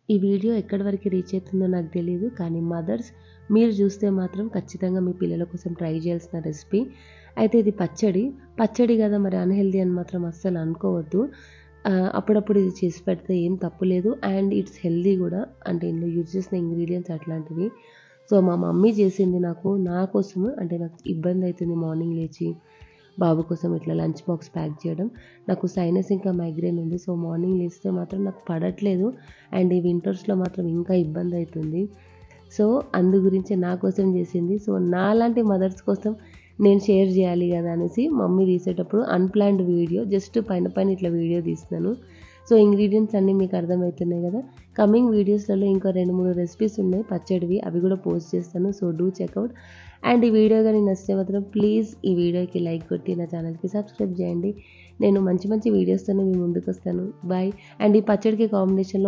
ఈ వీడియో ఎక్కడి వరకు రీచ్ అవుతుందో నాకు తెలీదు. కానీ మదర్స్ మీరు చూస్తే మాత్రం ఖచ్చితంగా మీ పిల్లల కోసం ట్రై చేయాల్సిన రెసిపీ. అయితే ఇది పచ్చడి కదా మరి అన్‌హెల్తీ అని మాత్రం అస్సలు అనుకోవద్దు. అప్పుడప్పుడు ఇది చేసి పెడితే ఏం తప్పు లేదు. అండ్ ఇట్స్ హెల్తీ కూడా. అంటే ఇందులో యూజ్ చేసిన ఇంగ్రీడియెంట్స్ అట్లాంటివి. సో మా మమ్మీ చేసింది నా కోసము. అంటే నాకు ఇబ్బంది అవుతుంది మార్నింగ్ లేచి బాబు కోసం ఇట్లా లంచ్ బాక్స్ ప్యాక్ చేయడం. నాకు సైనస్ ఇంకా మైగ్రేన్ ఉంది. సో మార్నింగ్ లేస్తే మాత్రం నాకు పడట్లేదు. అండ్ ఈ వింటర్స్‌లో మాత్రం ఇంకా ఇబ్బంది అవుతుంది. సో అందు గురించి నా కోసం చేసింది. సో నాలాంటి మదర్స్ కోసం నేను షేర్ చేయాలి కదా అనేసి మమ్మీ తీసేటప్పుడు అన్‌ప్లాన్డ్ వీడియో జస్ట్ పైన ఇట్లా వీడియో తీస్తున్నాను. సో ఇంగ్రీడియెంట్స్ అన్నీ మీకు అర్థమవుతున్నాయి కదా. కమింగ్ వీడియోస్లలో ఇంకా 2, 3 రెసిపీస్ ఉన్నాయి పచ్చడివి. అవి కూడా పోస్ట్ చేస్తాను. So do checkout. అండ్ ఈ వీడియో కానీ నచ్చితే మాత్రం ప్లీజ్ ఈ వీడియోకి లైక్ కొట్టి నా ఛానల్కి సబ్స్క్రైబ్ చేయండి. నేను మంచి వీడియోస్తోనే మీ ముందుకు వస్తాను. బాయ్. అండ్ ఈ పచ్చడికి కాంబినేషన్లో